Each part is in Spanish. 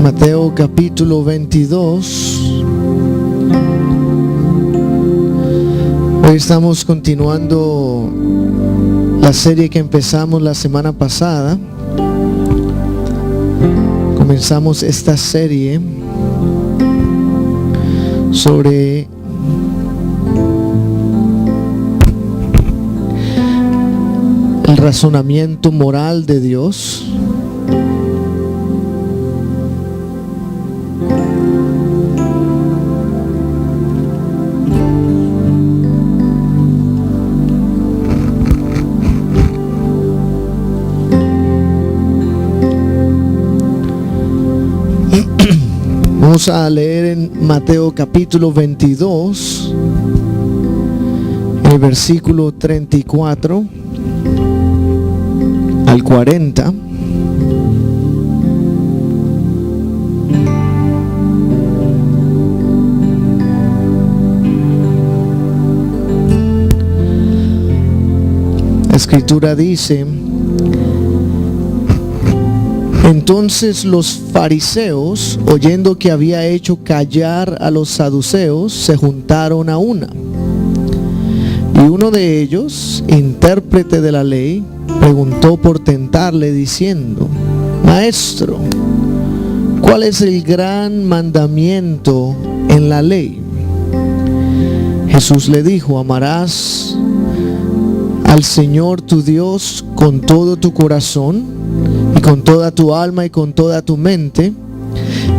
Mateo capítulo 22. Hoy estamos continuando la serie que empezamos la semana pasada. Comenzamos esta serie sobre el razonamiento moral de Dios. Vamos a leer en Mateo capítulo 22, el versículo 34 al 40. La escritura dice: entonces los fariseos, oyendo que había hecho callar a los saduceos, se juntaron a una. Y uno de ellos, intérprete de la ley, preguntó por tentarle diciendo: Maestro, ¿cuál es el gran mandamiento en la ley? Jesús le dijo: amarás al Señor tu Dios con todo tu corazón, y con toda tu alma y con toda tu mente.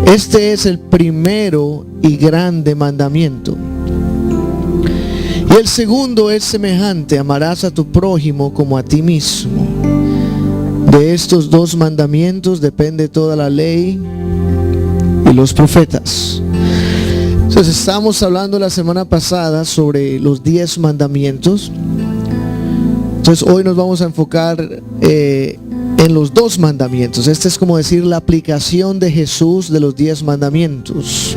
Este es el primero y grande mandamiento. Y el segundo es semejante: amarás a tu prójimo como a ti mismo. De estos dos mandamientos depende toda la ley y los profetas. Entonces estamos hablando la semana pasada sobre los 10 mandamientos. Entonces hoy nos vamos a enfocar en los 2 mandamientos. Este es como decir la aplicación de Jesús de los 10 mandamientos.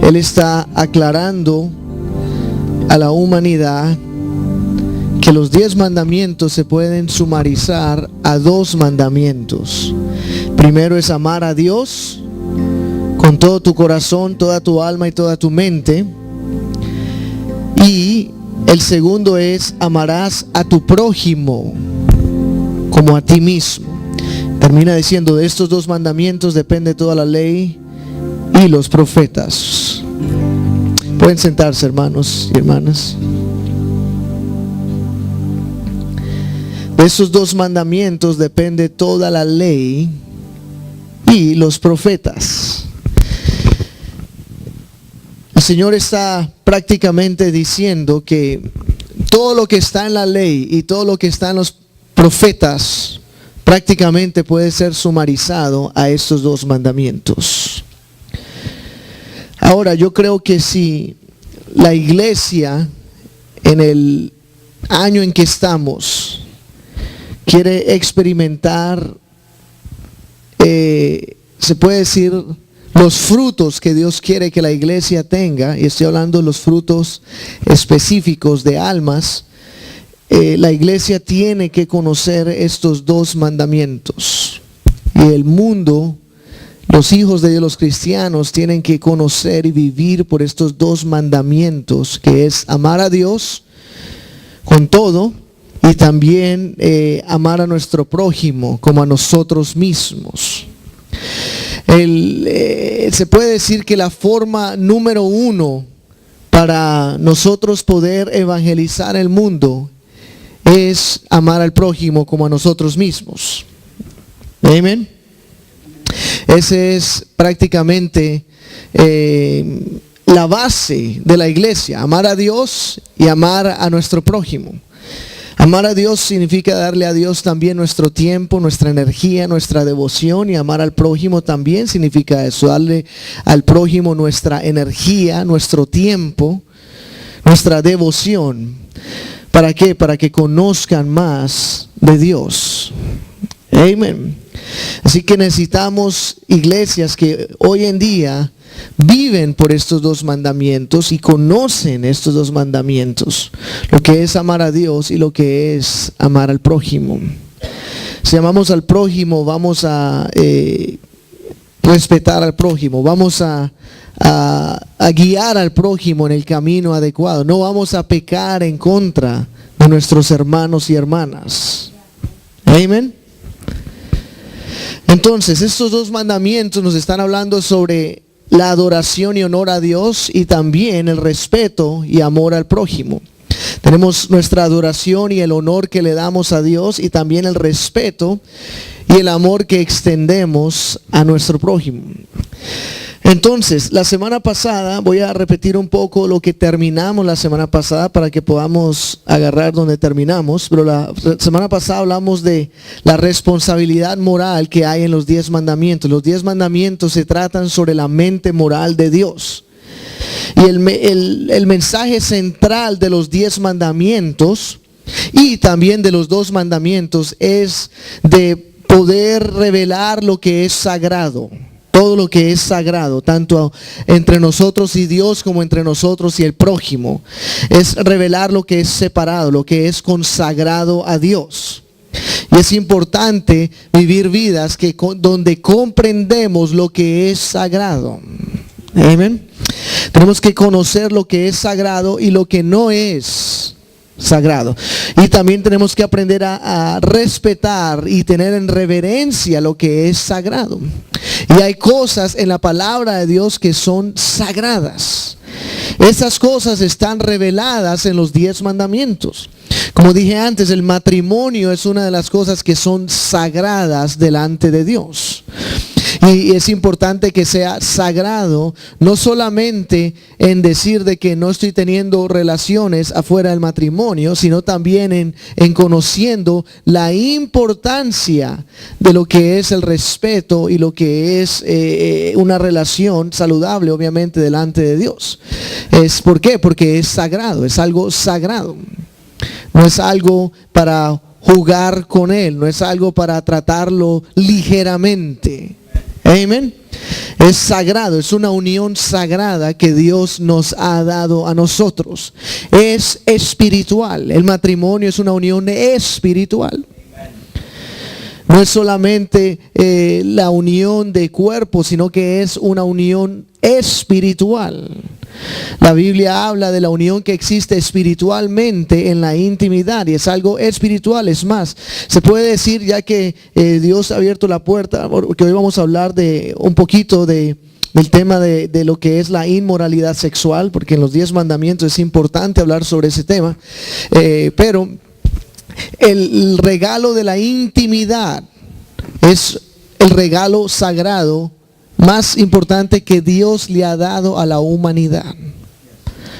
Él está aclarando a la humanidad que los 10 mandamientos se pueden sumarizar a 2 mandamientos. Primero es amar a Dios con todo tu corazón, toda tu alma y toda tu mente. Y el segundo es: amarás a tu prójimo como a ti mismo. Termina diciendo: de estos 2 mandamientos depende toda la ley y los profetas. Pueden sentarse, hermanos y hermanas. De estos 2 mandamientos depende toda la ley y los profetas. El Señor está prácticamente diciendo que todo lo que está en la ley y todo lo que está en los profetas prácticamente puede ser sumarizado a estos 2 mandamientos. Ahora, yo creo que si la iglesia en el año en que estamos quiere experimentar, se puede decir, los frutos que Dios quiere que la iglesia tenga, y estoy hablando de los frutos específicos de almas, la iglesia tiene que conocer estos 2 mandamientos. Y el mundo, los hijos de Dios, los cristianos, tienen que conocer y vivir por estos 2 mandamientos, que es amar a Dios con todo y también amar a nuestro prójimo como a nosotros mismos. Se puede decir que la forma número 1 para nosotros poder evangelizar el mundo es amar al prójimo como a nosotros mismos. Amén. Ese es prácticamente la base de la iglesia: amar a Dios y amar a nuestro prójimo. Amar a Dios significa darle a Dios también nuestro tiempo, nuestra energía, nuestra devoción, y amar al prójimo también significa eso: darle al prójimo nuestra energía, nuestro tiempo, nuestra devoción. ¿Para qué? Para que conozcan más de Dios. Amén. Así que necesitamos iglesias que hoy en día viven por estos 2 mandamientos y conocen estos 2 mandamientos, lo que es amar a Dios y lo que es amar al prójimo. Si amamos al prójimo, vamos a respetar al prójimo, vamos a guiar al prójimo en el camino adecuado, no vamos a pecar en contra de nuestros hermanos y hermanas. Amén. Entonces, estos dos mandamientos nos están hablando sobre la adoración y honor a Dios y también el respeto y amor al prójimo. Tenemos nuestra adoración y el honor que le damos a Dios y también el respeto y el amor que extendemos a nuestro prójimo. Entonces, la semana pasada, voy a repetir un poco lo que terminamos la semana pasada para que podamos agarrar donde terminamos, pero la semana pasada hablamos de la responsabilidad moral que hay en los 10 mandamientos. Los 10 mandamientos se tratan sobre la mente moral de Dios. Y el mensaje central de los 10 mandamientos y también de los 2 mandamientos es de poder revelar lo que es sagrado. Todo lo que es sagrado, tanto entre nosotros y Dios como entre nosotros y el prójimo. Es revelar lo que es separado, lo que es consagrado a Dios. Y es importante vivir vidas donde comprendemos lo que es sagrado. Amén. Tenemos que conocer lo que es sagrado y lo que no es sagrado. Y también tenemos que aprender a respetar y tener en reverencia lo que es sagrado. Y hay cosas en la palabra de Dios que son sagradas. Esas cosas están reveladas en los 10 mandamientos. Como dije antes, el matrimonio es una de las cosas que son sagradas delante de Dios. Y es importante que sea sagrado, no solamente en decir de que no estoy teniendo relaciones afuera del matrimonio, sino también en conociendo la importancia de lo que es el respeto y lo que es una relación saludable, obviamente, delante de Dios. ¿Por qué? Porque es sagrado, es algo sagrado. No es algo para jugar con él, no es algo para tratarlo ligeramente. Amén. Es sagrado, es una unión sagrada que Dios nos ha dado a nosotros. Es espiritual. El matrimonio es una unión espiritual. No es solamente la unión de cuerpo, sino que es una unión espiritual. La Biblia habla de la unión que existe espiritualmente en la intimidad y es algo espiritual. Es más, se puede decir, ya que Dios ha abierto la puerta, porque hoy vamos a hablar de un poquito del tema de lo que es la inmoralidad sexual, porque en los 10 mandamientos es importante hablar sobre ese tema, pero el regalo de la intimidad es el regalo sagrado más importante que Dios le ha dado a la humanidad.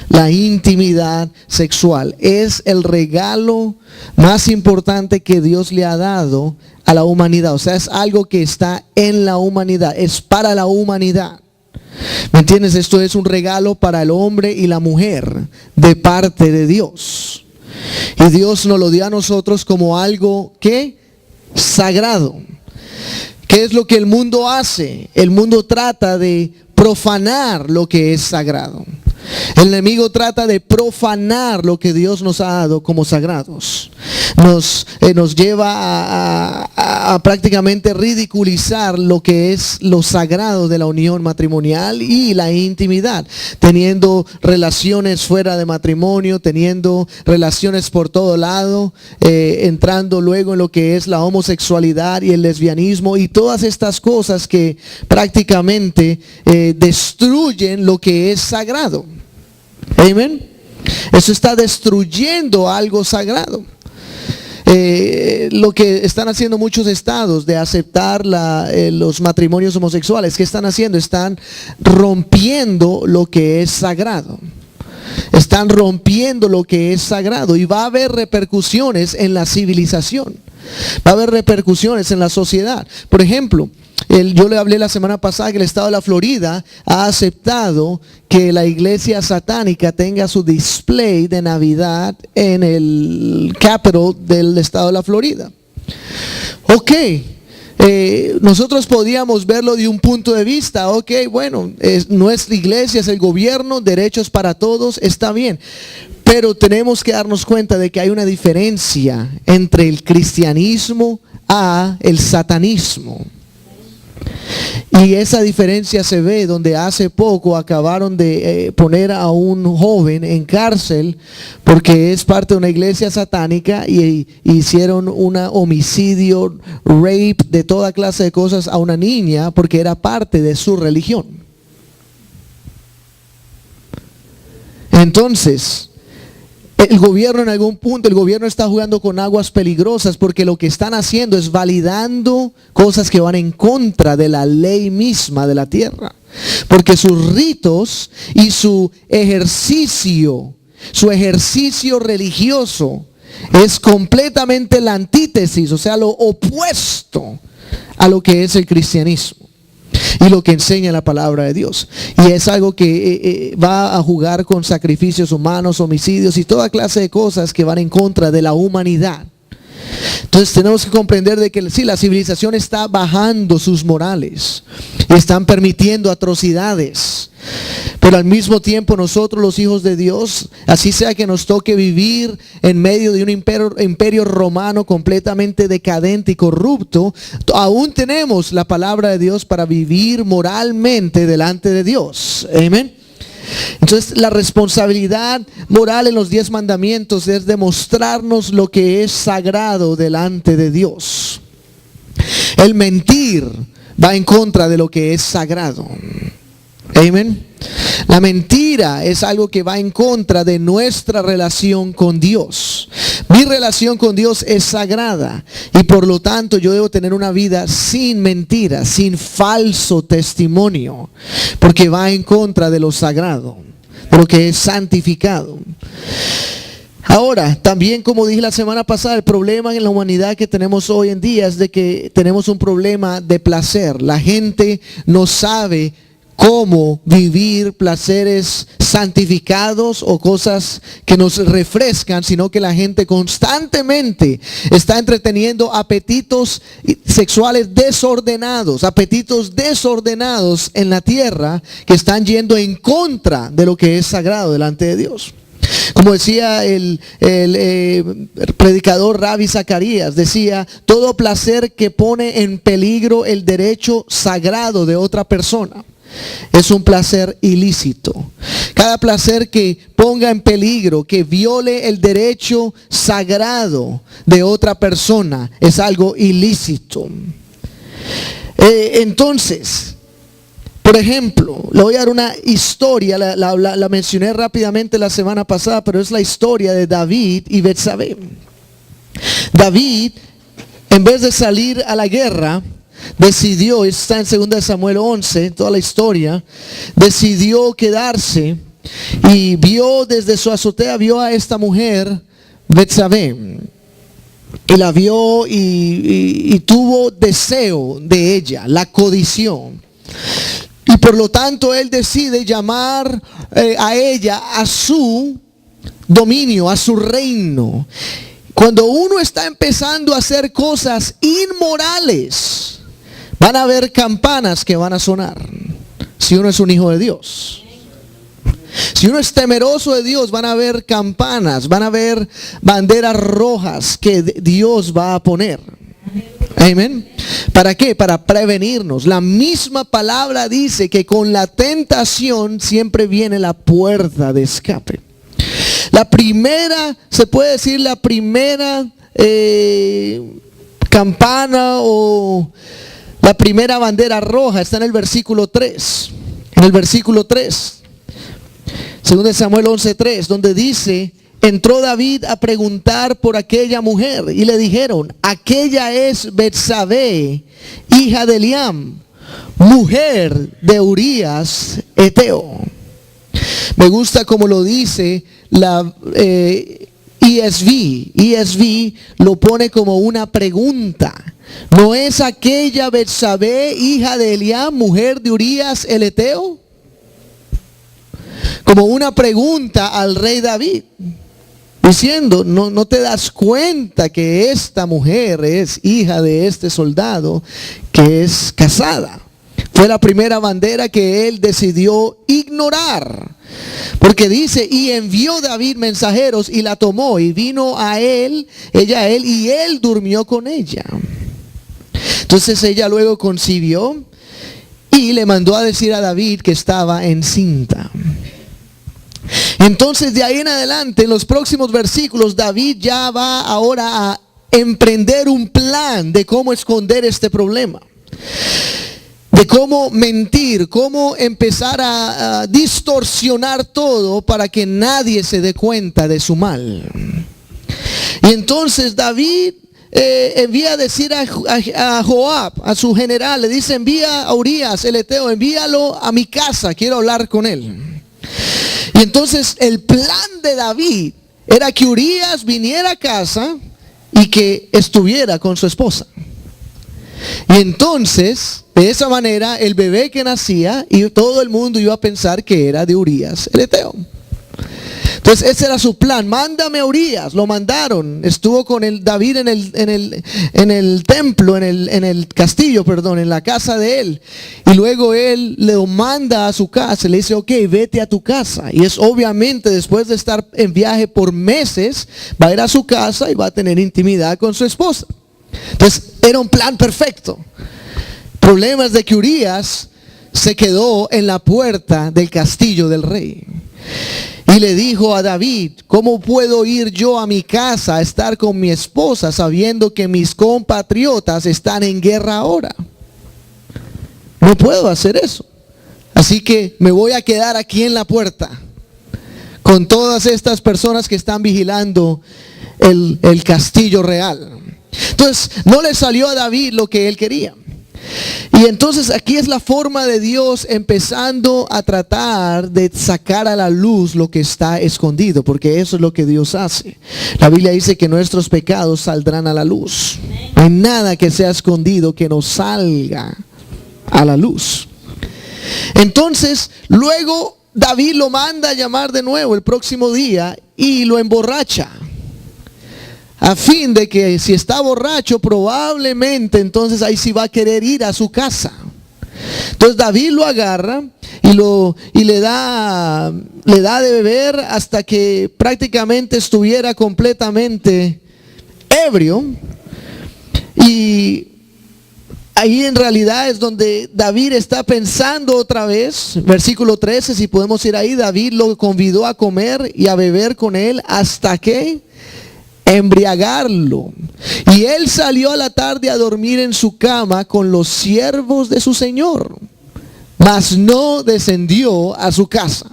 La intimidad sexual es el regalo más importante que Dios le ha dado a la humanidad. O sea, es algo que está en la humanidad, es para la humanidad. ¿Me entiendes? Esto es un regalo para el hombre y la mujer de parte de Dios. Y Dios nos lo dio a nosotros como algo que sagrado. ¿Qué es lo que el mundo hace? El mundo trata de profanar lo que es sagrado. El enemigo trata de profanar lo que Dios nos ha dado como sagrados. Nos lleva a prácticamente ridiculizar lo que es lo sagrado de la unión matrimonial y la intimidad, teniendo relaciones fuera de matrimonio, teniendo relaciones por todo lado, entrando luego en lo que es la homosexualidad y el lesbianismo y todas estas cosas que prácticamente destruyen lo que es sagrado. Amén. Eso está destruyendo algo sagrado. Lo que están haciendo muchos estados de aceptar los matrimonios homosexuales, ¿qué están haciendo? Están rompiendo lo que es sagrado. Están rompiendo lo que es sagrado y va a haber repercusiones en la civilización. Va a haber repercusiones en la sociedad. Por ejemplo, yo le hablé la semana pasada que el estado de la Florida ha aceptado que la iglesia satánica tenga su display de Navidad en el Capitol del estado de la Florida. Ok, nosotros podíamos verlo de un punto de vista, ok, bueno, es nuestra iglesia, es el gobierno, derechos para todos, está bien. Pero tenemos que darnos cuenta de que hay una diferencia entre el cristianismo a el satanismo. Y esa diferencia se ve donde hace poco acabaron de poner a un joven en cárcel porque es parte de una iglesia satánica y hicieron un homicidio, rape, de toda clase de cosas a una niña porque era parte de su religión. Entonces, el gobierno en algún punto, el gobierno está jugando con aguas peligrosas porque lo que están haciendo es validando cosas que van en contra de la ley misma de la tierra. Porque sus ritos y su ejercicio religioso es completamente la antítesis, o sea, lo opuesto a lo que es el cristianismo y lo que enseña la palabra de Dios. Y es algo que va a jugar con sacrificios humanos, homicidios y toda clase de cosas que van en contra de la humanidad. Entonces tenemos que comprender de que sí, la civilización está bajando sus morales y están permitiendo atrocidades. Pero al mismo tiempo nosotros, los hijos de Dios, así sea que nos toque vivir en medio de un imperio romano completamente decadente y corrupto, aún tenemos la palabra de Dios para vivir moralmente delante de Dios. Amén. Entonces la responsabilidad moral en los 10 mandamientos es demostrarnos lo que es sagrado delante de Dios. El mentir va en contra de lo que es sagrado. Amén. La mentira es algo que va en contra de nuestra relación con Dios. Mi relación con Dios es sagrada y por lo tanto yo debo tener una vida sin mentiras, sin falso testimonio, porque va en contra de lo sagrado, de lo que es santificado. Ahora, también como dije la semana pasada, el problema en la humanidad que tenemos hoy en día es de que tenemos un problema de placer. La gente no sabe cómo vivir placeres santificados o cosas que nos refrescan, sino que la gente constantemente está entreteniendo apetitos sexuales desordenados, apetitos desordenados en la tierra que están yendo en contra de lo que es sagrado delante de Dios. Como decía el predicador Rabbi Zacarías, decía, todo placer que pone en peligro el derecho sagrado de otra persona es un placer ilícito. Cada placer que ponga en peligro, que viole el derecho sagrado de otra persona, es algo ilícito. Entonces, por ejemplo, le voy a dar una historia, la mencioné rápidamente la semana pasada, pero es la historia de David y Betsabé. David, en vez de salir a la guerra, decidió, está en 2 Samuel 11, toda la historia, decidió quedarse y vio desde su azotea, vio a esta mujer, Betsabé, y la vio y tuvo deseo de ella, la codició. Y por lo tanto él decide llamar a ella a su dominio, a su reino. Cuando uno está empezando a hacer cosas inmorales, van a haber campanas que van a sonar. Si uno es un hijo de Dios, si uno es temeroso de Dios, van a haber campanas, van a haber banderas rojas que Dios va a poner. Amén. ¿Para qué? Para prevenirnos. La misma palabra dice que con la tentación siempre viene la puerta de escape. La primera, se puede decir la primera campana o la primera bandera roja está en el versículo 3. En el versículo 3, 2 Samuel 11:3, donde dice, entró David a preguntar por aquella mujer y le dijeron, aquella es Betsabé, hija de Eliam, mujer de Urías Eteo. Me gusta como lo dice la ESV lo pone como una pregunta. ¿No es aquella Betsabé, hija de Eliam, mujer de Urías el Eteo? Como una pregunta al rey David, diciendo, no te das cuenta que esta mujer es hija de este soldado que es casada. Fue la primera bandera que él decidió ignorar. Porque dice, y envió David mensajeros y la tomó y vino a él, ella a él, y él durmió con ella. Entonces ella luego concibió y le mandó a decir a David que estaba encinta. Entonces de ahí en adelante, en los próximos versículos, David ya va ahora a emprender un plan de cómo esconder este problema, de cómo mentir, cómo empezar a distorsionar todo para que nadie se dé cuenta de su mal. Y entonces David envía a decir a Joab, a su general, le dice: envía a Urías el Eteo, envíalo a mi casa, quiero hablar con él. Y entonces el plan de David era que Urías viniera a casa y que estuviera con su esposa. Y entonces, de esa manera, el bebé que nacía, y todo el mundo iba a pensar que era de Urías el Eteo. Entonces ese era su plan: mándame a Urías. Lo mandaron, estuvo con David en el templo, en el castillo, perdón, en la casa de él. Y luego él le manda a su casa, le dice: ok, vete a tu casa. Y es obviamente, después de estar en viaje por meses, va a ir a su casa y va a tener intimidad con su esposa. Entonces era un plan perfecto. Problemas de que Urías se quedó en la puerta del castillo del rey. Y le dijo a David: ¿cómo puedo ir yo a mi casa a estar con mi esposa sabiendo que mis compatriotas están en guerra ahora? No puedo hacer eso. Así que me voy a quedar aquí en la puerta con todas estas personas que están vigilando el castillo real. Entonces no le salió a David lo que él quería. Y entonces aquí es la forma de Dios empezando a tratar de sacar a la luz lo que está escondido, porque eso es lo que Dios hace. La Biblia dice que nuestros pecados saldrán a la luz. No hay nada que sea escondido que no salga a la luz. Entonces luego David lo manda a llamar de nuevo el próximo día y lo emborracha, a fin de que si está borracho, probablemente entonces ahí sí va a querer ir a su casa. Entonces David lo agarra y le da de beber hasta que prácticamente estuviera completamente ebrio. Y ahí en realidad es donde David está pensando otra vez. Versículo 13, si podemos ir ahí. David lo convidó a comer y a beber con él hasta que embriagarlo. Y él salió a la tarde a dormir en su cama con los siervos de su señor, mas no descendió a su casa.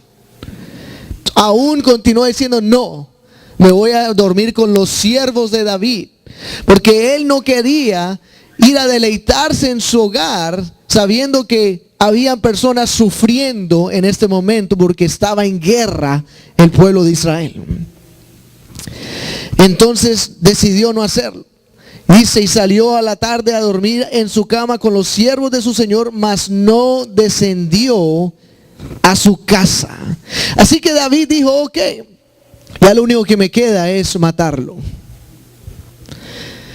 Aún continuó diciendo: no, me voy a dormir con los siervos de David, porque él no quería ir a deleitarse en su hogar sabiendo que habían personas sufriendo en este momento porque estaba en guerra el pueblo de Israel. Entonces decidió no hacerlo. Dice: y salió a la tarde a dormir en su cama con los siervos de su señor, mas no descendió a su casa. Así que David dijo: ok, ya lo único que me queda es matarlo.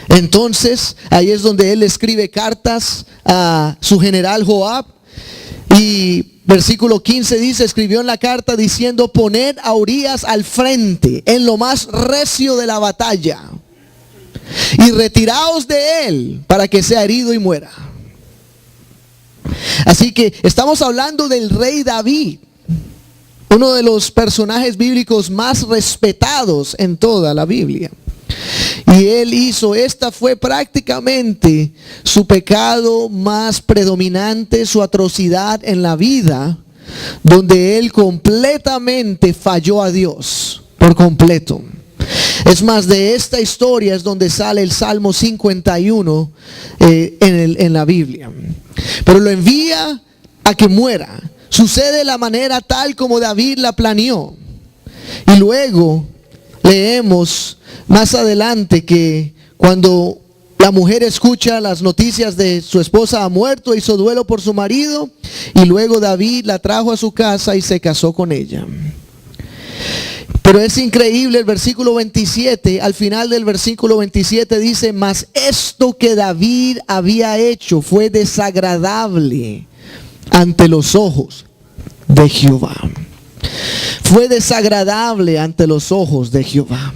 Entonces ahí es donde él escribe cartas a su general Joab. Y versículo 15 dice: escribió en la carta diciendo: poned a Urías al frente en lo más recio de la batalla y retiraos de él para que sea herido y muera. Así que estamos hablando del rey David, uno de los personajes bíblicos más respetados en toda la Biblia. Y él hizo, esta fue prácticamente su pecado más predominante, su atrocidad en la vida, donde él completamente falló a Dios, por completo. Es más, de esta historia es donde sale el Salmo 51 en la Biblia. Pero lo envía a que muera. Sucede de la manera tal como David la planeó. Y luego leemos más adelante que cuando la mujer escucha las noticias de su esposa ha muerto, hizo duelo por su marido, y luego David la trajo a su casa y se casó con ella. Pero es increíble el versículo 27, al final del versículo 27 dice: mas esto que David había hecho fue desagradable ante los ojos de Jehová. Fue desagradable ante los ojos de Jehová.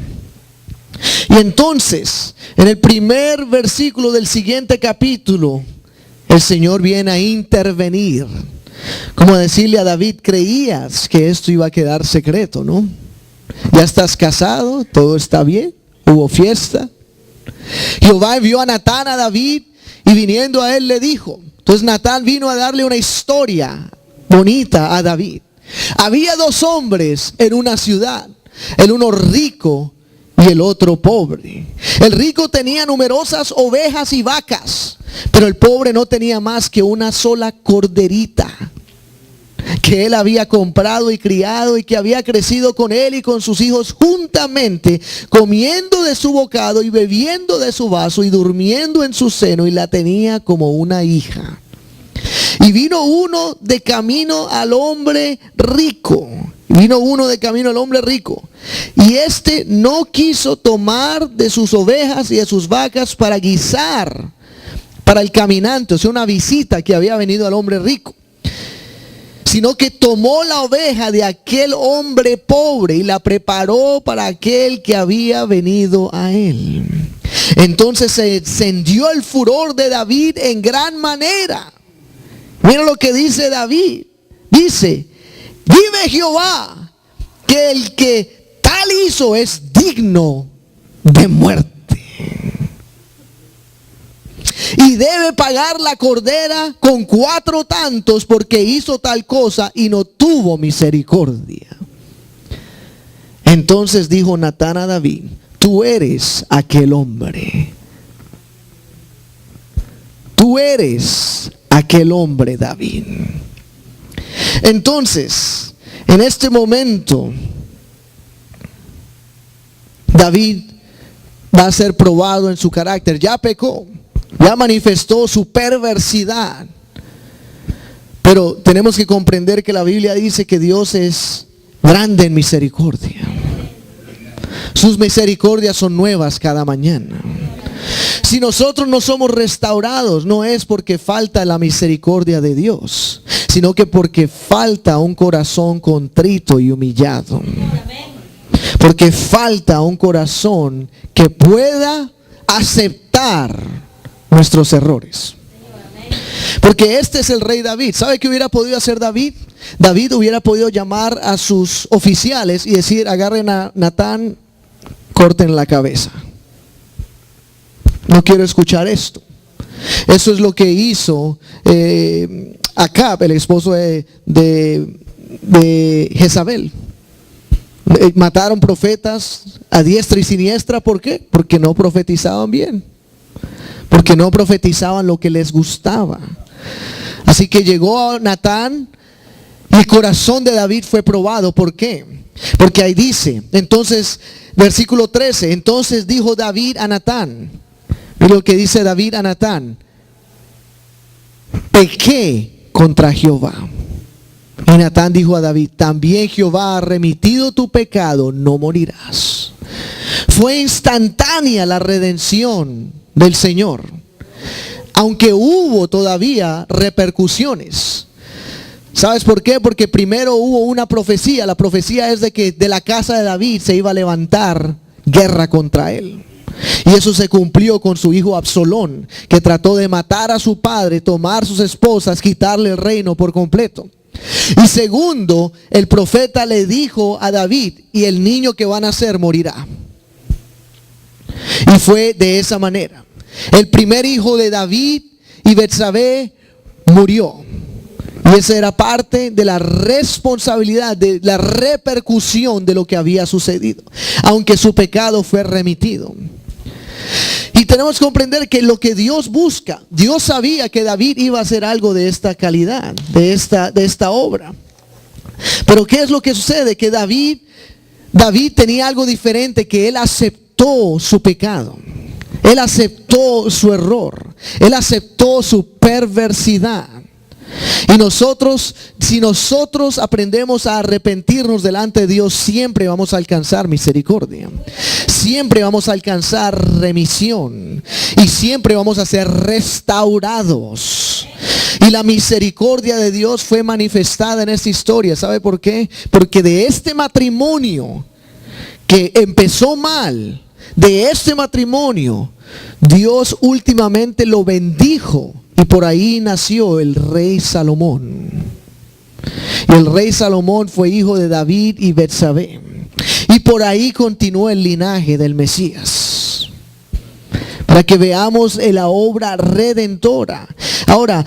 Y entonces, en el primer versículo del siguiente capítulo, el Señor viene a intervenir. Como decirle a David, creías que esto iba a quedar secreto, ¿no? Ya estás casado, todo está bien, hubo fiesta. Jehová envió a Natán a David y viniendo a él le dijo. Entonces Natán vino a darle una historia bonita a David. Había dos hombres en una ciudad, el uno rico y el otro pobre. El rico tenía numerosas ovejas y vacas, pero el pobre no tenía más que una sola corderita que él había comprado y criado y que había crecido con él y con sus hijos juntamente, comiendo de su bocado y bebiendo de su vaso y durmiendo en su seno, y la tenía como una hija. Y vino uno de camino al hombre rico. Y éste no quiso tomar de sus ovejas y de sus vacas para guisar para el caminante, o sea, una visita que había venido al hombre rico, sino que tomó la oveja de aquel hombre pobre y la preparó para aquel que había venido a él. Entonces se encendió el furor de David en gran manera. Mira lo que dice David. Dice: vive Jehová, que el que tal hizo es digno de muerte, y debe pagar la cordera con 4 tantos, porque hizo tal cosa y no tuvo misericordia. Entonces dijo Natán a David: tú eres aquel hombre. Tú eres aquel hombre, David. Entonces, en este momento, David va a ser probado en su carácter. Ya pecó, ya manifestó su perversidad. Pero tenemos que comprender que la Biblia dice que Dios es grande en misericordia. Sus misericordias son nuevas cada mañana. Si nosotros no somos restaurados, no es porque falta la misericordia de Dios, sino que porque falta un corazón contrito y humillado. Porque falta un corazón que pueda aceptar nuestros errores. Porque este es el rey David. ¿Sabe qué hubiera podido hacer David? David hubiera podido llamar a sus oficiales y decir: agarren a Natán, corten la cabeza. No quiero escuchar esto. Eso es lo que hizo Acab, el esposo de Jezabel. Mataron profetas a diestra y siniestra. ¿Por qué? Porque no profetizaban bien, porque no profetizaban lo que les gustaba. Así que llegó Natán y el corazón de David fue probado. ¿Por qué? Porque ahí dice, entonces, versículo 13, entonces dijo David a Natán. Mira lo que dice David a Natán: pequé contra Jehová. Y Natán dijo a David: también Jehová ha remitido tu pecado, no morirás. Fue instantánea la redención del Señor, aunque hubo todavía repercusiones. ¿Sabes por qué? Porque primero hubo una profecía. La profecía es de que de la casa de David se iba a levantar guerra contra él. Y eso se cumplió con su hijo Absalón, que trató de matar a su padre, tomar sus esposas, quitarle el reino por completo. Y segundo, el profeta le dijo a David: y el niño que va a nacer morirá. Y fue de esa manera. El primer hijo de David y Betsabé murió. Y esa era parte de la responsabilidad, de la repercusión de lo que había sucedido, aunque su pecado fue remitido. Y tenemos que comprender que lo que Dios busca, Dios sabía que David iba a hacer algo de esta calidad, de esta obra. Pero ¿qué es lo que sucede? Que David tenía algo diferente, que él aceptó su pecado. Él aceptó su error. Él aceptó su perversidad. Y nosotros, si nosotros aprendemos a arrepentirnos delante de Dios, siempre vamos a alcanzar misericordia. Siempre vamos a alcanzar remisión. Y siempre vamos a ser restaurados. Y la misericordia de Dios fue manifestada en esta historia. ¿Sabe por qué? Porque de este matrimonio que empezó mal, de este matrimonio, Dios últimamente lo bendijo y por ahí nació el rey Salomón. Y el rey Salomón fue hijo de David y Betsabé. Y por ahí continuó el linaje del Mesías, para que veamos la obra redentora. Ahora,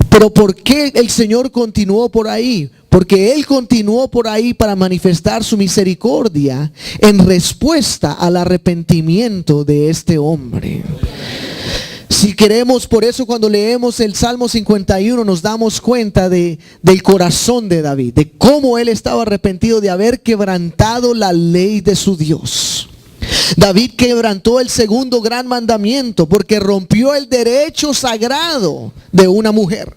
pero ¿por qué el Señor continuó por ahí? Porque Él continuó por ahí para manifestar su misericordia en respuesta al arrepentimiento de este hombre. Si queremos, por eso cuando leemos el Salmo 51 nos damos cuenta del corazón de David, de cómo él estaba arrepentido de haber quebrantado la ley de su Dios. David quebrantó el segundo gran mandamiento porque rompió el derecho sagrado de una mujer.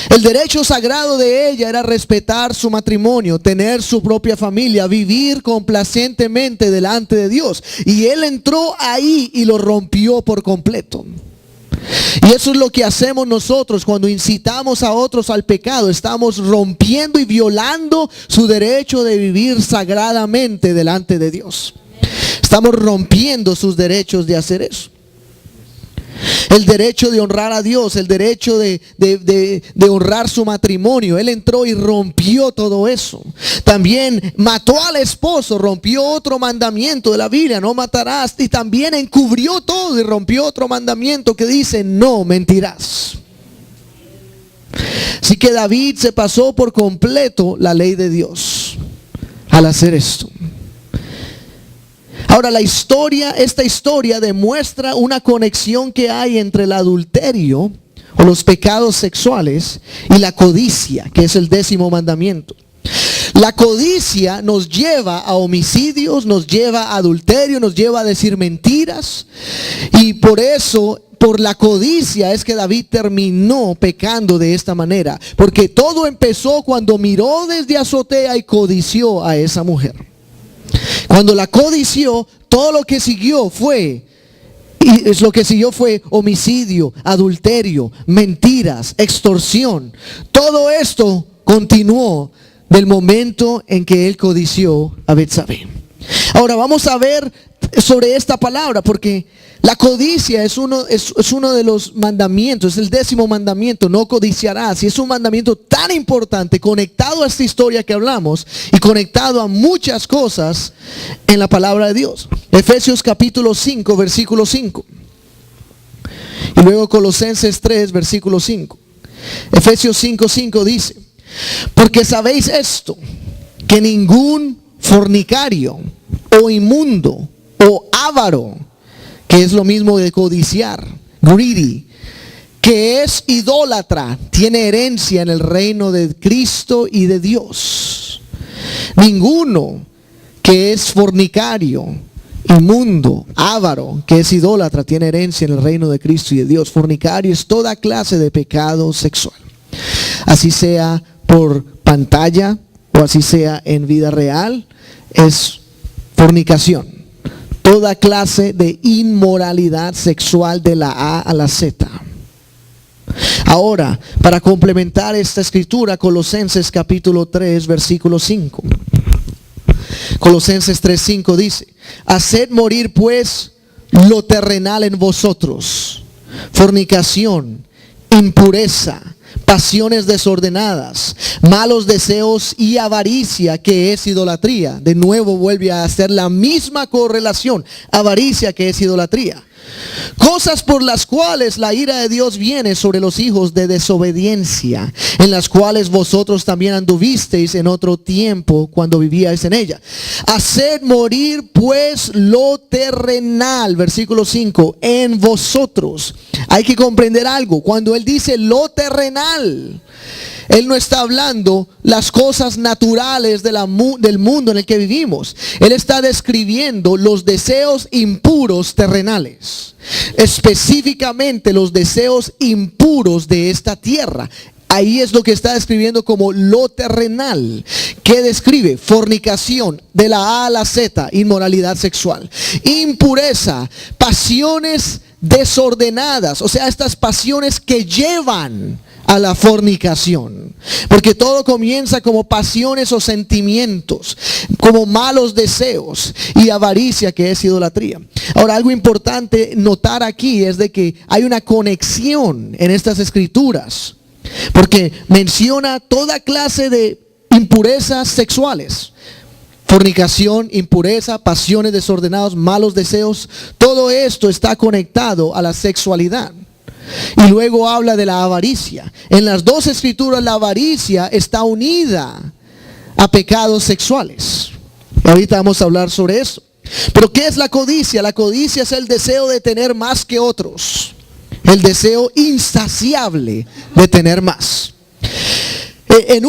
El derecho sagrado de ella era respetar su matrimonio, tener su propia familia, vivir complacientemente delante de Dios. Y él entró ahí y lo rompió por completo. Y eso es lo que hacemos nosotros cuando incitamos a otros al pecado. Estamos rompiendo y violando su derecho de vivir sagradamente delante de Dios. Estamos rompiendo sus derechos de hacer eso. El derecho de honrar a Dios, el derecho de honrar su matrimonio. Él entró y rompió todo eso. También mató al esposo, rompió otro mandamiento de la Biblia, no matarás. Y también encubrió todo y rompió otro mandamiento que dice, no mentirás. Así que David se pasó por completo la ley de Dios al hacer esto. Ahora esta historia demuestra una conexión que hay entre el adulterio o los pecados sexuales y la codicia, que es el 10º mandamiento. La codicia nos lleva a homicidios, nos lleva a adulterio, nos lleva a decir mentiras. Y por eso, por la codicia es que David terminó pecando de esta manera. Porque todo empezó cuando miró desde azotea y codició a esa mujer. Cuando la codició, todo lo que siguió fue homicidio, adulterio, mentiras, extorsión. Todo esto continuó del momento en que él codició a Betsabé. Ahora vamos a ver sobre esta palabra, porque la codicia es uno de los mandamientos, es el 10º mandamiento, no codiciarás. Y es un mandamiento tan importante, conectado a esta historia que hablamos y conectado a muchas cosas en la palabra de Dios. Efesios capítulo 5, versículo 5. Y luego Colosenses 3, versículo 5. Efesios 5, 5 dice, porque sabéis esto, que ningún fornicario o inmundo o avaro, que es lo mismo de codiciar, greedy, que es idólatra, tiene herencia en el reino de Cristo y de Dios. Ninguno que es fornicario, inmundo, avaro, que es idólatra, tiene herencia en el reino de Cristo y de Dios. Fornicario es toda clase de pecado sexual, así sea por pantalla o así sea en vida real, es fornicación. Toda clase de inmoralidad sexual de la A a la Z. Ahora, para complementar esta escritura, Colosenses capítulo 3, versículo 5. Colosenses 3, 5 dice, haced morir pues lo terrenal en vosotros, fornicación, impureza, pasiones desordenadas, malos deseos y avaricia, que es idolatría. De nuevo vuelve a hacer la misma correlación, avaricia, que es idolatría. Cosas por las cuales la ira de Dios viene sobre los hijos de desobediencia, en las cuales vosotros también anduvisteis en otro tiempo cuando vivíais en ella. Haced morir pues lo terrenal, versículo 5, en vosotros. Hay que comprender algo. Cuando él dice lo terrenal, él no está hablando las cosas naturales del mundo en el que vivimos. Él está describiendo los deseos impuros terrenales. Específicamente los deseos impuros de esta tierra. Ahí es lo que está describiendo como lo terrenal. ¿Qué describe? Fornicación, de la A a la Z, inmoralidad sexual. Impureza, pasiones desordenadas, o sea, estas pasiones que llevan a la fornicación. Porque todo comienza como pasiones o sentimientos, como malos deseos y avaricia, que es idolatría. Ahora, algo importante notar aquí es de que hay una conexión en estas escrituras, porque menciona toda clase de impurezas sexuales. Fornicación, impureza, pasiones desordenadas, malos deseos. Todo esto está conectado a la sexualidad. Y luego habla de la avaricia. En las dos escrituras la avaricia está unida a pecados sexuales. Ahorita vamos a hablar sobre eso. Pero ¿qué es la codicia? La codicia es el deseo de tener más que otros. El deseo insaciable de tener más. En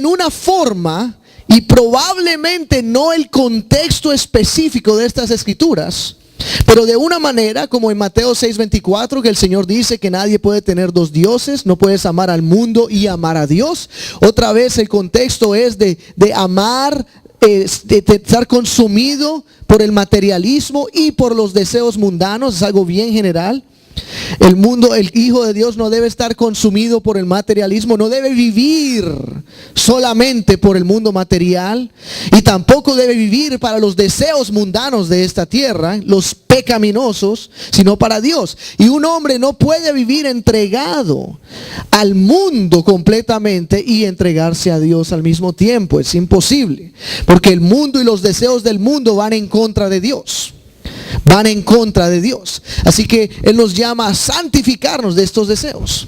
una forma, y probablemente no el contexto específico de estas escrituras, pero de una manera como en Mateo 6:24, que el Señor dice que nadie puede tener dos dioses, no puedes amar al mundo y amar a Dios. Otra vez el contexto es de amar, de estar consumido por el materialismo y por los deseos mundanos. Es algo bien general. El mundo, el Hijo de Dios no debe estar consumido por el materialismo, no debe vivir solamente por el mundo material, y tampoco debe vivir para los deseos mundanos de esta tierra, los pecaminosos, sino para Dios. Y un hombre no puede vivir entregado al mundo completamente y entregarse a Dios al mismo tiempo. Es imposible, porque el mundo y los deseos del mundo van en contra de Dios. Van en contra de Dios. Así que Él nos llama a santificarnos de estos deseos.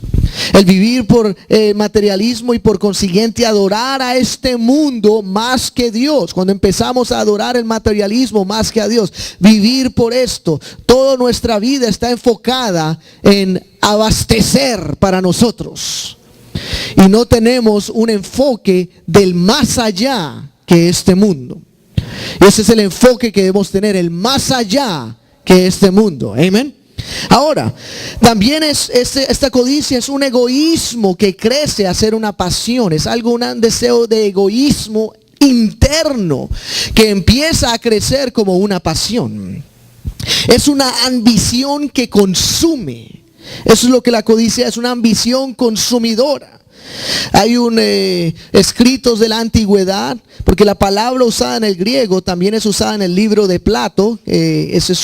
El vivir por materialismo y por consiguiente adorar a este mundo más que Dios. Cuando empezamos a adorar el materialismo más que a Dios, vivir por esto, toda nuestra vida está enfocada en abastecer para nosotros. Y no tenemos un enfoque del más allá que este mundo. Ese es el enfoque que debemos tener, el más allá que este mundo. Amén. Ahora, también esta codicia es un egoísmo que crece a ser una pasión. Es algo, un deseo de egoísmo interno que empieza a crecer como una pasión. Es una ambición que consume. Eso es lo que la codicia es, una ambición consumidora. Hay escritos de la antigüedad, porque la palabra usada en el griego también es usada en el libro de Plato. Ese es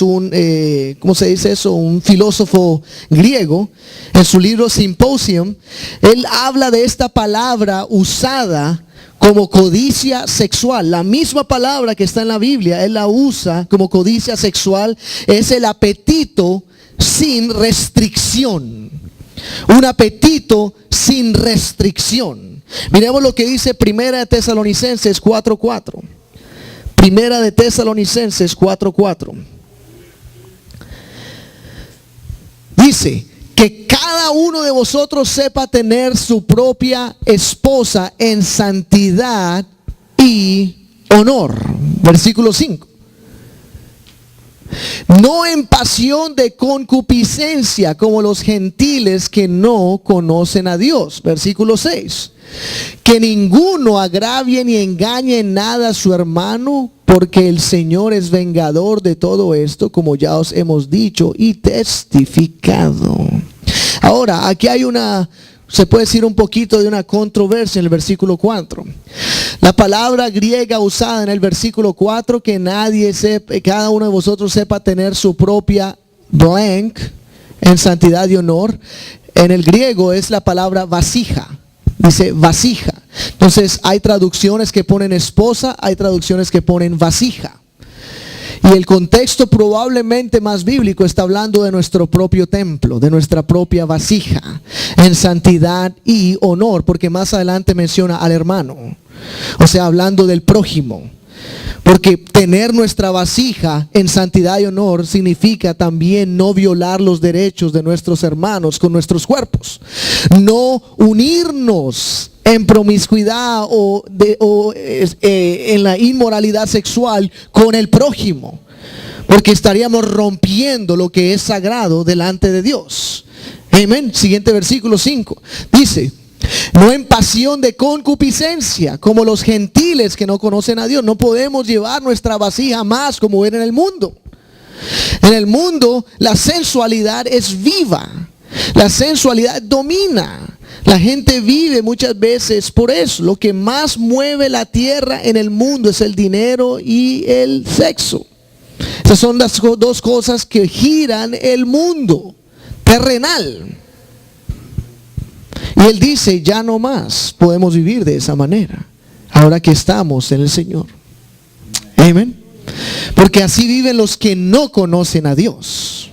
¿cómo se dice eso? Un filósofo griego. En su libro Symposium, él habla de esta palabra usada como codicia sexual. La misma palabra que está en la Biblia, él la usa como codicia sexual. Es el apetito sin restricción. Un apetito sin restricción. Miremos lo que dice Primera de Tesalonicenses 4:4. Primera de Tesalonicenses 4:4. Dice que cada uno de vosotros sepa tener su propia esposa en santidad y honor. Versículo 5. No en pasión de concupiscencia como los gentiles que no conocen a Dios. Versículo 6. Que ninguno agravie ni engañe en nada a su hermano, porque el Señor es vengador de todo esto, como ya os hemos dicho y testificado. Ahora, aquí hay se puede decir un poquito de una controversia en el versículo 4. La palabra griega usada en el versículo 4, que cada uno de vosotros sepa tener su propia blank en santidad y honor, en el griego es la palabra vasija. Dice vasija. Entonces hay traducciones que ponen esposa, hay traducciones que ponen vasija. Y el contexto probablemente más bíblico está hablando de nuestro propio templo, de nuestra propia vasija, en santidad y honor, porque más adelante menciona al hermano. O sea, hablando del prójimo. Porque tener nuestra vasija en santidad y honor significa también no violar los derechos de nuestros hermanos con nuestros cuerpos. No unirnos en promiscuidad o en la inmoralidad sexual con el prójimo, porque estaríamos rompiendo lo que es sagrado delante de Dios. Amén. Siguiente versículo 5. Dice: no en pasión de concupiscencia como los gentiles que no conocen a Dios. No podemos llevar nuestra vasija más como era en el mundo. En el mundo la sensualidad es viva. La sensualidad domina. La gente vive muchas veces por eso. Lo que más mueve la tierra en el mundo es el dinero y el sexo. Esas son las dos cosas que giran el mundo terrenal. Y Él dice, ya no más podemos vivir de esa manera, ahora que estamos en el Señor. Amén. Porque así viven los que no conocen a Dios,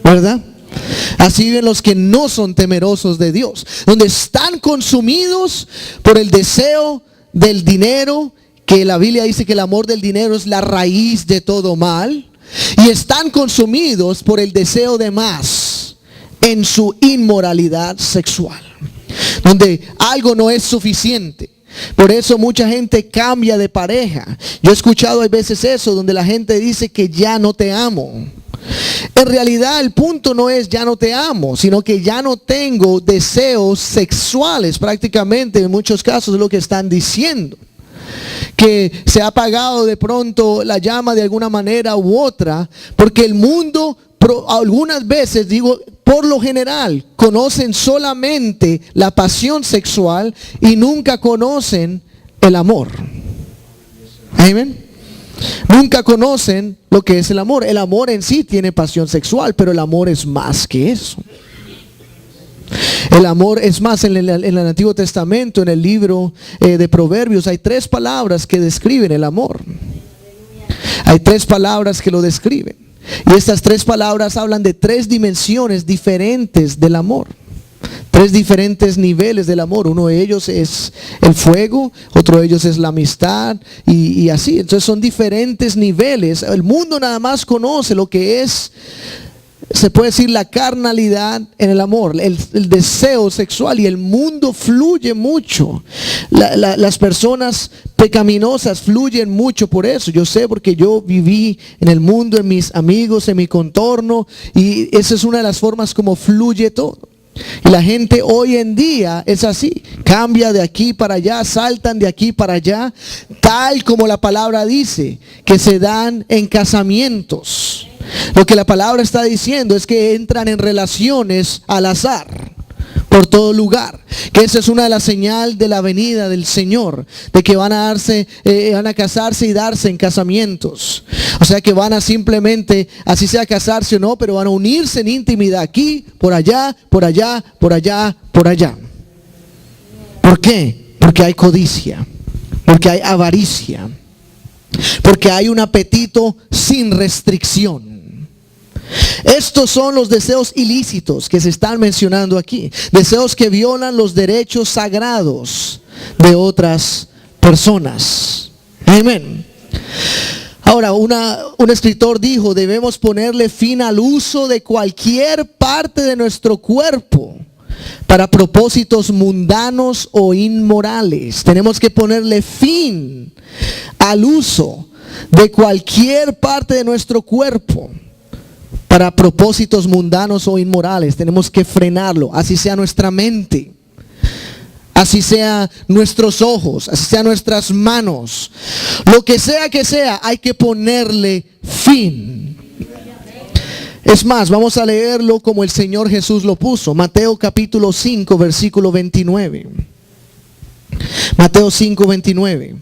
¿verdad? Así viven los que no son temerosos de Dios, donde están consumidos por el deseo del dinero, que la Biblia dice que el amor del dinero es la raíz de todo mal, y están consumidos por el deseo de más en su inmoralidad sexual, donde algo no es suficiente. Por eso mucha gente cambia de pareja. Yo he escuchado a veces eso, donde la gente dice que ya no te amo. En realidad el punto no es ya no te amo, sino que ya no tengo deseos sexuales. Prácticamente en muchos casos es lo que están diciendo. Que se ha apagado de pronto la llama de alguna manera u otra, porque el mundo, algunas veces, digo, por lo general, conocen solamente la pasión sexual y nunca conocen el amor. Amén. Nunca conocen lo que es el amor. El amor en sí tiene pasión sexual, pero el amor es más que eso. El amor es más. En el Antiguo Testamento, en el libro de Proverbios, hay 3 palabras que describen el amor. Hay 3 palabras que lo describen. Y estas 3 palabras hablan de 3 dimensiones diferentes del amor. 3 diferentes niveles del amor. Uno de ellos es el fuego, otro de ellos es la amistad y así. Entonces son diferentes niveles. El mundo nada más conoce lo que es, se puede decir, la carnalidad en el amor, el deseo sexual, y el mundo fluye mucho. Las personas pecaminosas fluyen mucho por eso. Yo sé, porque yo viví en el mundo, en mis amigos, en mi contorno, y esa es una de las formas como fluye todo. Y la gente hoy en día es así, cambia de aquí para allá, saltan de aquí para allá, tal como la palabra dice, que se dan en casamientos. Lo que la palabra está diciendo es que entran en relaciones al azar por todo lugar, que esa es una de las señales de la venida del Señor, de que van a casarse y darse en casamientos. O sea que van a simplemente, así sea casarse o no, pero van a unirse en intimidad aquí, por allá, por allá, por allá, por allá. ¿Por qué? Porque hay codicia, porque hay avaricia, porque hay un apetito sin restricción. Estos son los deseos ilícitos que se están mencionando aquí. Deseos que violan los derechos sagrados de otras personas. Amén. Ahora, un escritor dijo, debemos ponerle fin al uso de cualquier parte de nuestro cuerpo para propósitos mundanos o inmorales. Tenemos que ponerle fin al uso de cualquier parte de nuestro cuerpo para propósitos mundanos o inmorales. Tenemos que frenarlo, así sea nuestra mente, así sea nuestros ojos, así sea nuestras manos, lo que sea, hay que ponerle fin. Es más, vamos a leerlo como el Señor Jesús lo puso. Mateo capítulo 5, versículo 29. Mateo 5, 29.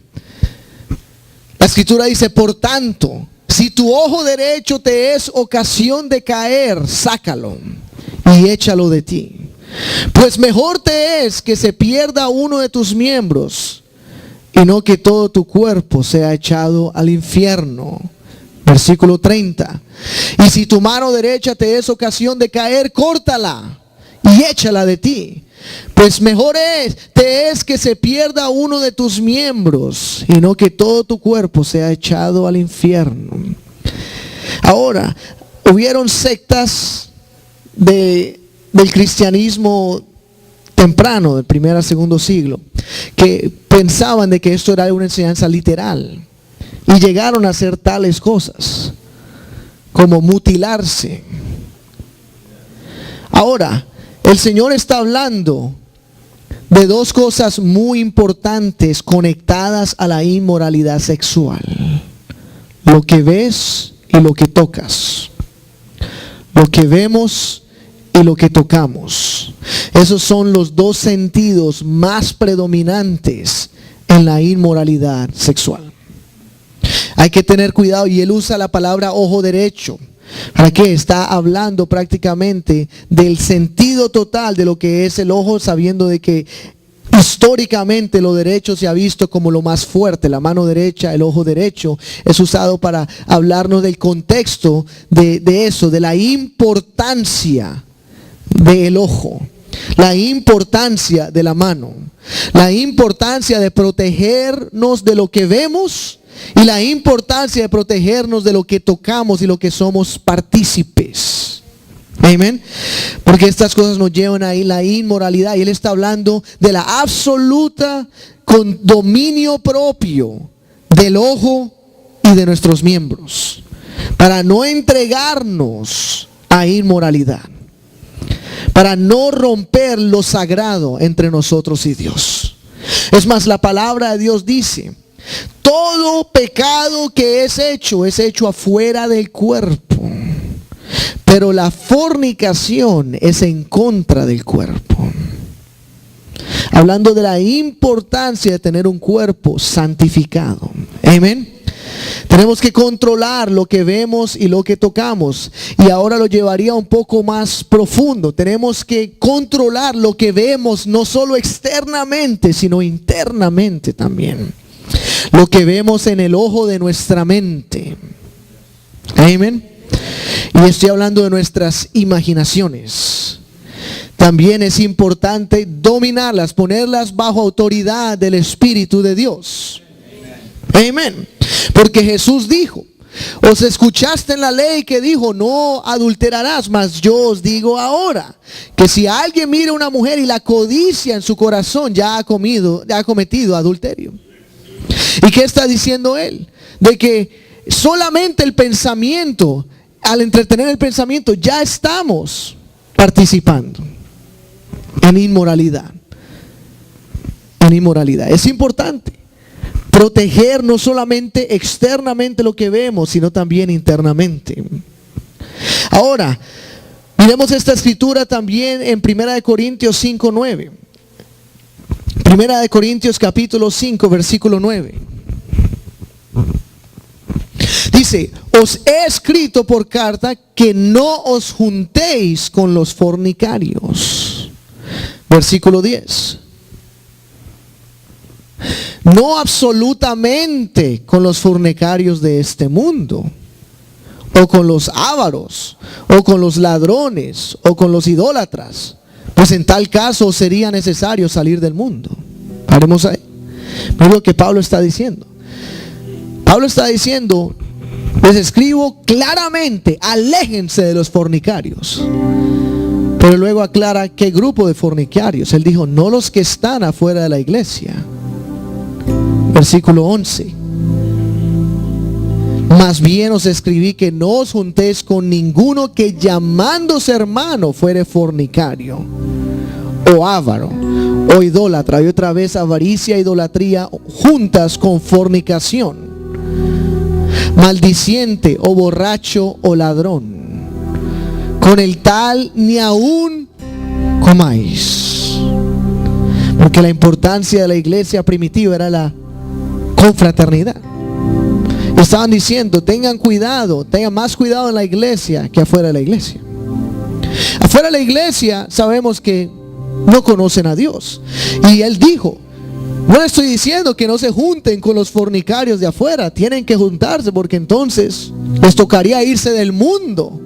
La escritura dice, por tanto, si tu ojo derecho te es ocasión de caer, sácalo y échalo de ti. Pues mejor te es que se pierda uno de tus miembros y no que todo tu cuerpo sea echado al infierno. Versículo 30. Y si tu mano derecha te es ocasión de caer, córtala y échala de ti. Pues mejor te es que se pierda uno de tus miembros y no que todo tu cuerpo sea echado al infierno. Ahora, hubieron sectas del cristianismo temprano, del primer al segundo siglo, que pensaban de que esto era una enseñanza literal y llegaron a hacer tales cosas como mutilarse. Ahora, el Señor está hablando de 2 cosas muy importantes conectadas a la inmoralidad sexual: lo que ves y lo que tocas. Lo que vemos y lo que tocamos. Esos son los dos sentidos más predominantes en la inmoralidad sexual. Hay que tener cuidado, y él usa la palabra ojo derecho. ¿Para qué? Está hablando prácticamente del sentido total de lo que es el ojo, sabiendo de que históricamente lo derecho se ha visto como lo más fuerte. La mano derecha, el ojo derecho, es usado para hablarnos del contexto de eso, de la importancia del ojo, la importancia de la mano, la importancia de protegernos de lo que vemos y la importancia de protegernos de lo que tocamos y lo que somos partícipes. Amén. Porque estas cosas nos llevan ahí la inmoralidad, y él está hablando de la absoluta con dominio propio del ojo y de nuestros miembros, para no entregarnos a inmoralidad, para no romper lo sagrado entre nosotros y Dios. Es más, la palabra de Dios dice: todo pecado que es hecho afuera del cuerpo, pero la fornicación es en contra del cuerpo. Hablando de la importancia de tener un cuerpo santificado. Amén. Tenemos que controlar lo que vemos y lo que tocamos. Y ahora lo llevaría un poco más profundo. Tenemos que controlar lo que vemos, no solo externamente, sino internamente también. Lo que vemos en el ojo de nuestra mente. Amén. Y estoy hablando de nuestras imaginaciones. También es importante dominarlas, ponerlas bajo autoridad del Espíritu de Dios. Amén. Porque Jesús dijo: os escuchaste en la ley que dijo, no adulterarás, mas yo os digo ahora, que si alguien mira a una mujer y la codicia en su corazón, ya ha cometido adulterio. ¿Y qué está diciendo él? De que solamente el pensamiento, al entretener el pensamiento, ya estamos participando en inmoralidad. En inmoralidad. Es importante proteger no solamente externamente lo que vemos, sino también internamente. Ahora, miremos esta escritura también en 1 Corintios 5:9. 1 Corintios capítulo 5, versículo 9. Dice: os he escrito por carta que no os juntéis con los fornicarios. Versículo 10. No absolutamente con los fornicarios de este mundo, o con los ávaros, o con los ladrones, o con los idólatras, pues en tal caso sería necesario salir del mundo. Paremos ahí. Pero es lo que Pablo está diciendo. Pablo está diciendo: les escribo claramente, aléjense de los fornicarios. Pero luego aclara qué grupo de fornicarios. Él dijo: no los que están afuera de la iglesia. Versículo 11. Más bien os escribí que no os juntéis con ninguno que llamándose hermano fuere fornicario, o avaro, o idólatra. Y otra vez, avaricia e idolatría juntas con fornicación, maldiciente, o borracho, o ladrón. Con el tal ni aún comáis. Porque la importancia de la iglesia primitiva era la confraternidad. Estaban diciendo: tengan cuidado, tengan más cuidado en la iglesia que afuera de la iglesia. Afuera de la iglesia sabemos que no conocen a Dios. Y él dijo: no estoy diciendo que no se junten con los fornicarios de afuera, tienen que juntarse, porque entonces les tocaría irse del mundo.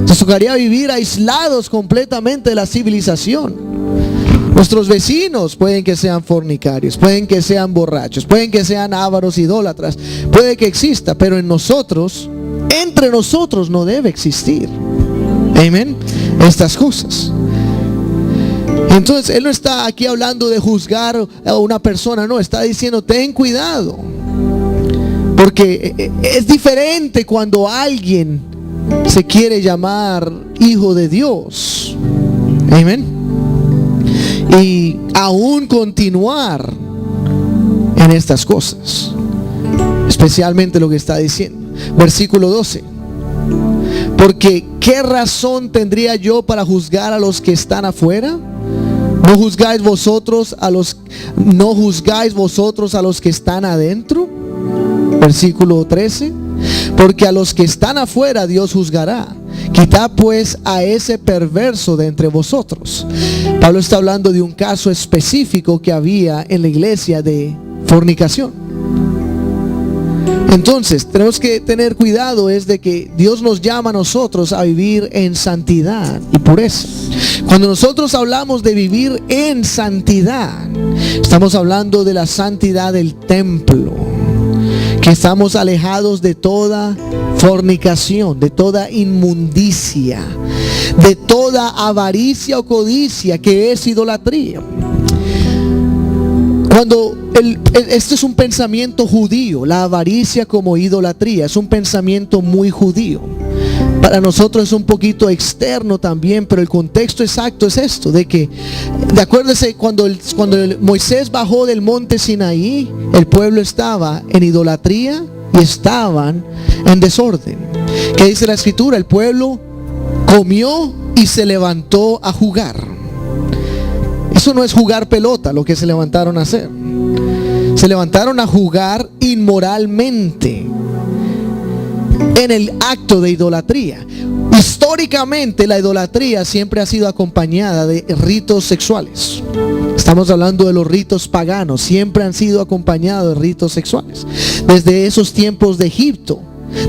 Les tocaría vivir aislados completamente de la civilización. Nuestros vecinos pueden que sean fornicarios, pueden que sean borrachos, pueden que sean ávaros, idólatras, puede que exista, pero en nosotros, entre nosotros, no debe existir. Amén. Estas cosas. Entonces él no está aquí hablando de juzgar a una persona, no, está diciendo: ten cuidado, porque es diferente cuando alguien se quiere llamar hijo de Dios. Amén. Y aún continuar en estas cosas, especialmente lo que está diciendo. Versículo 12. Porque ¿qué razón tendría yo para juzgar a los que están afuera? ¿No juzgáis vosotros a los que están adentro? Versículo 13. Porque a los que están afuera Dios juzgará. Quitad pues a ese perverso de entre vosotros. Pablo está hablando de un caso específico que había en la iglesia de fornicación. Entonces tenemos que tener cuidado, es de que Dios nos llama a nosotros a vivir en santidad y pureza. Cuando nosotros hablamos de vivir en santidad, estamos hablando de la santidad del templo, que estamos alejados de toda fornicación, de toda inmundicia, de toda avaricia o codicia, que es idolatría. Este es un pensamiento judío, la avaricia como idolatría, es un pensamiento muy judío. Para nosotros es un poquito externo también, pero el contexto exacto es esto, de que, acuérdense, cuando Moisés bajó del monte Sinaí, el pueblo estaba en idolatría y estaban en desorden. ¿Qué dice la escritura? El pueblo comió y se levantó a jugar. Eso no es jugar pelota lo que se levantaron a hacer. Se levantaron a jugar inmoralmente en el acto de idolatría. Históricamente la idolatría siempre ha sido acompañada de ritos sexuales. Estamos hablando de los ritos paganos, siempre han sido acompañados de ritos sexuales. Desde esos tiempos de Egipto,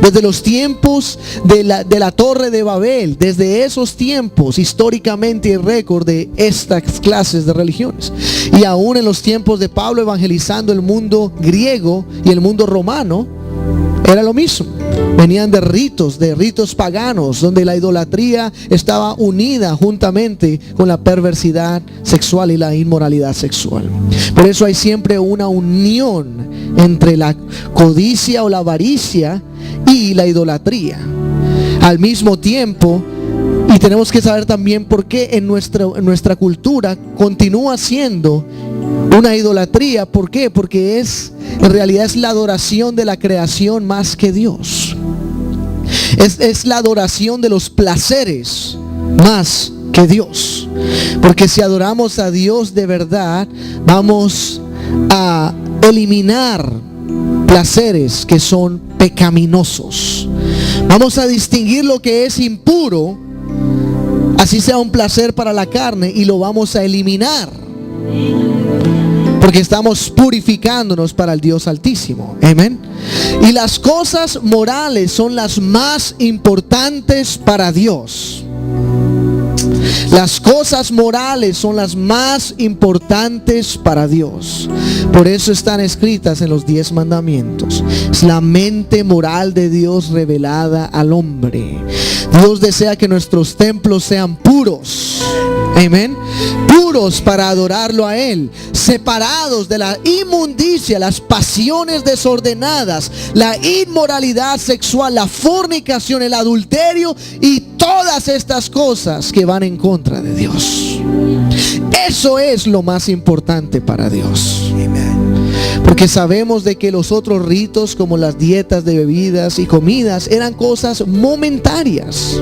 desde los tiempos de la Torre de Babel, desde esos tiempos históricamente hay récord de estas clases de religiones. Y aún en los tiempos de Pablo evangelizando el mundo griego y el mundo romano, era lo mismo. Venían de ritos paganos, donde la idolatría estaba unida juntamente con la perversidad sexual y la inmoralidad sexual. Por eso hay siempre una unión entre la codicia o la avaricia y la idolatría al mismo tiempo. Y tenemos que saber también por qué en nuestra cultura continúa siendo una idolatría. ¿Por qué? Porque en realidad es la adoración de la creación más que Dios. Es la adoración de los placeres más que Dios. Porque si adoramos a Dios de verdad, vamos a eliminar placeres que son pecaminosos. Vamos a distinguir lo que es impuro, así sea un placer para la carne, y lo vamos a eliminar, porque estamos purificándonos para el Dios Altísimo. Amén. Y las cosas morales son las más importantes para Dios. Las cosas morales son las más importantes para Dios. Por eso están escritas en los 10 mandamientos. Es la mente moral de Dios revelada al hombre. Dios desea que nuestros templos sean puros. Amén. Puros para adorarlo a Él, separados de la inmundicia, las pasiones desordenadas, la inmoralidad sexual, la fornicación, el adulterio y todas estas cosas que van en contra de Dios. Eso es lo más importante para Dios. Porque sabemos de que los otros ritos, como las dietas de bebidas y comidas, eran cosas momentarias.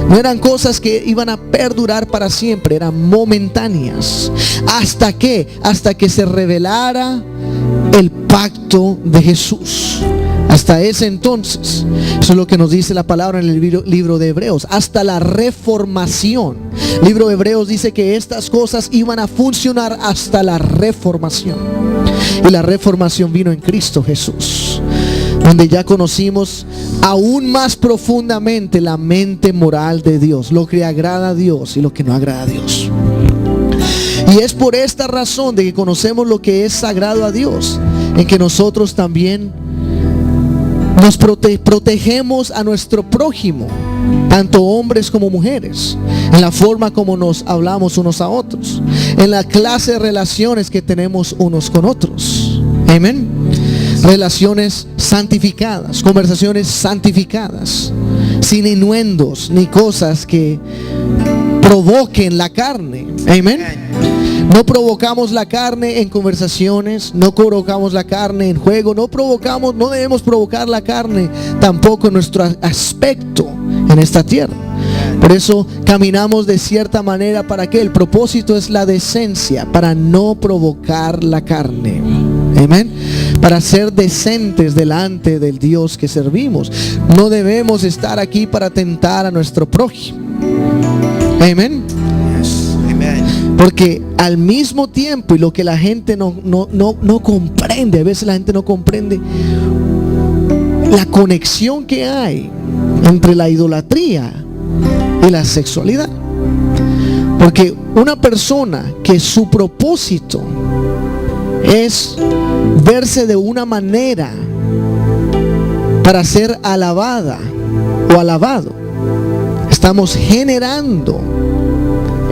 No eran cosas que iban a perdurar para siempre, eran momentáneas. ¿Hasta qué? Hasta que se revelara el pacto de Jesús. Hasta ese entonces, eso es lo que nos dice la palabra en el libro de Hebreos, hasta la reformación. El libro de Hebreos dice que estas cosas iban a funcionar hasta la reformación. Y la reformación vino en Cristo Jesús, donde ya conocimos aún más profundamente la mente moral de Dios, lo que agrada a Dios y lo que no agrada a Dios. Y es por esta razón de que conocemos lo que es sagrado a Dios, en que nosotros también nos protegemos a nuestro prójimo, tanto hombres como mujeres, en la forma como nos hablamos unos a otros, en la clase de relaciones que tenemos unos con otros. Amén. Relaciones santificadas, conversaciones santificadas, sin innuendos ni cosas que provoquen la carne. Amén. No provocamos la carne en conversaciones, no provocamos la carne en juego, no debemos provocar la carne tampoco en nuestro aspecto, en esta tierra. Por eso caminamos de cierta manera. ¿Para qué? El propósito es la decencia, para no provocar la carne. Amén. Para ser decentes delante del Dios que servimos. No debemos estar aquí para tentar a nuestro prójimo. Amén. Porque al mismo tiempo, y lo que la gente no comprende, a veces la gente no comprende la conexión que hay entre la idolatría y la sexualidad. Porque una persona que su propósito es verse de una manera para ser alabada o alabado, estamos generando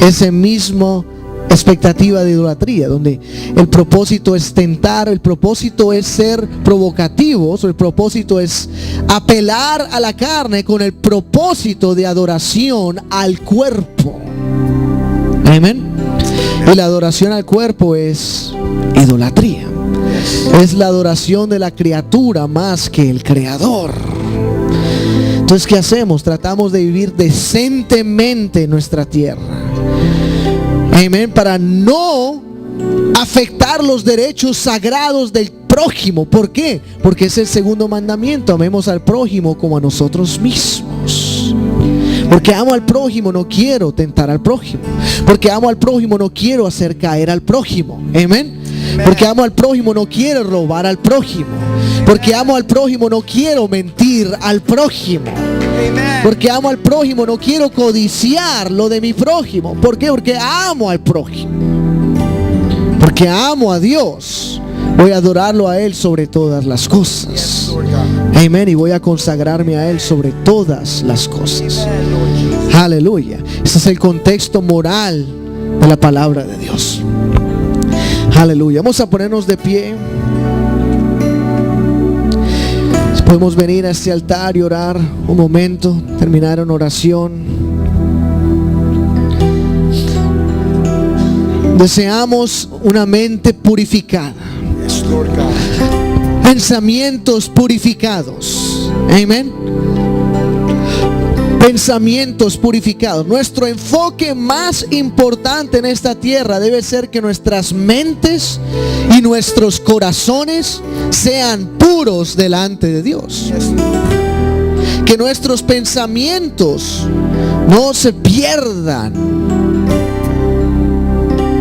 ese mismo expectativa de idolatría, donde el propósito es tentar, el propósito es ser provocativos, el propósito es apelar a la carne con el propósito de adoración al cuerpo. Amén. Y la adoración al cuerpo es idolatría. Es la adoración de la criatura más que el creador. Entonces, ¿qué hacemos? Tratamos de vivir decentemente en nuestra tierra. Amén. Para no afectar los derechos sagrados del prójimo. ¿Por qué? Porque es el segundo mandamiento. Amemos al prójimo como a nosotros mismos. Porque amo al prójimo, no quiero tentar al prójimo. Porque amo al prójimo, no quiero hacer caer al prójimo. Amén. Porque amo al prójimo, no quiero robar al prójimo. Porque amo al prójimo, no quiero mentir al prójimo. Porque amo al prójimo, no quiero codiciar lo de mi prójimo. ¿Por qué? Porque amo al prójimo. Porque amo a Dios. Voy a adorarlo a Él sobre todas las cosas. Amén. Y voy a consagrarme a Él sobre todas las cosas. Aleluya. Ese es el contexto moral de la palabra de Dios. Aleluya. Vamos a ponernos de pie. Podemos venir a este altar y orar un momento, terminar en oración. Deseamos una mente purificada, pensamientos purificados. Amén. Pensamientos purificados. Nuestro enfoque más importante en esta tierra debe ser que nuestras mentes y nuestros corazones sean puros delante de Dios. Que nuestros pensamientos no se pierdan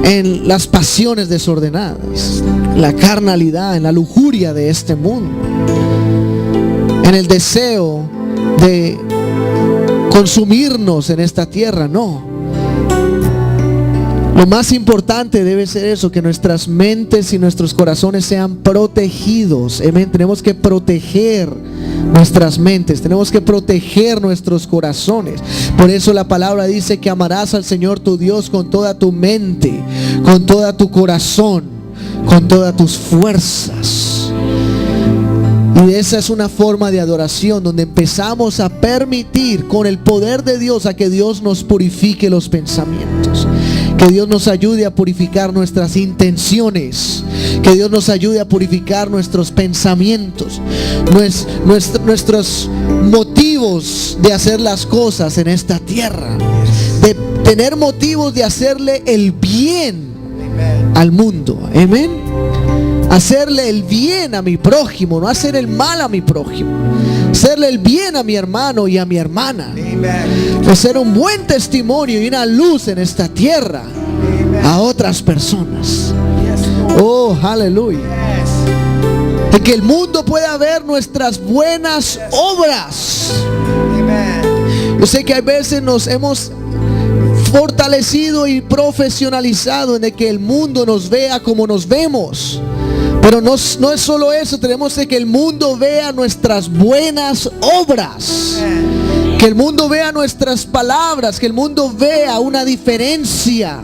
en las pasiones desordenadas, la carnalidad, en la lujuria de este mundo, en el deseo de consumirnos en esta tierra. No. Lo más importante debe ser eso, que nuestras mentes y nuestros corazones sean protegidos. Amén. Tenemos que proteger nuestras mentes, tenemos que proteger nuestros corazones. Por eso la palabra dice que amarás al Señor tu Dios con toda tu mente, con toda tu corazón, con todas tus fuerzas. Y esa es una forma de adoración donde empezamos a permitir con el poder de Dios a que Dios nos purifique los pensamientos. Que Dios nos ayude a purificar nuestras intenciones. Que Dios nos ayude a purificar nuestros pensamientos. Nuestros motivos de hacer las cosas en esta tierra. De tener motivos de hacerle el bien al mundo. Amén. Hacerle el bien a mi prójimo, no hacer el mal a mi prójimo. Hacerle el bien a mi hermano y a mi hermana. De ser un buen testimonio y una luz en esta tierra a otras personas. Oh, aleluya. Y que el mundo pueda ver nuestras buenas obras. Yo sé que a veces nos hemos fortalecido y profesionalizado en que el mundo nos vea como nos vemos. Pero no es solo eso, tenemos que el mundo vea nuestras buenas obras. Que el mundo vea nuestras palabras, que el mundo vea una diferencia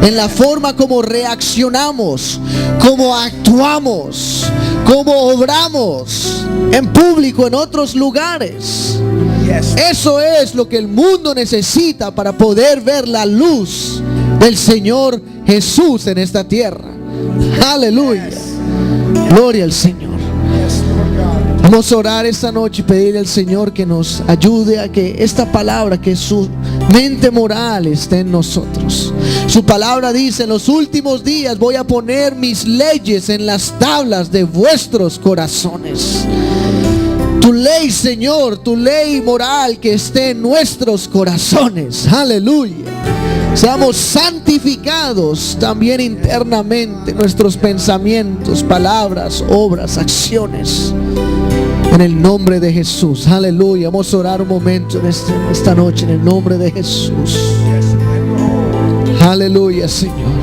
en la forma como reaccionamos, como actuamos, como obramos en público, en otros lugares. Eso es lo que el mundo necesita para poder ver la luz del Señor Jesús en esta tierra. Aleluya. Gloria al Señor. Vamos a orar esta noche y pedirle al Señor que nos ayude a que esta palabra, que su mente moral esté en nosotros. Su palabra dice: en los últimos días voy a poner mis leyes en las tablas de vuestros corazones. Tu ley, Señor, tu ley moral que esté en nuestros corazones. Aleluya. Seamos santificados también internamente, nuestros pensamientos, palabras, obras, acciones, en el nombre de Jesús. Aleluya. Vamos a orar un momento en esta noche en el nombre de Jesús. Aleluya, Señor.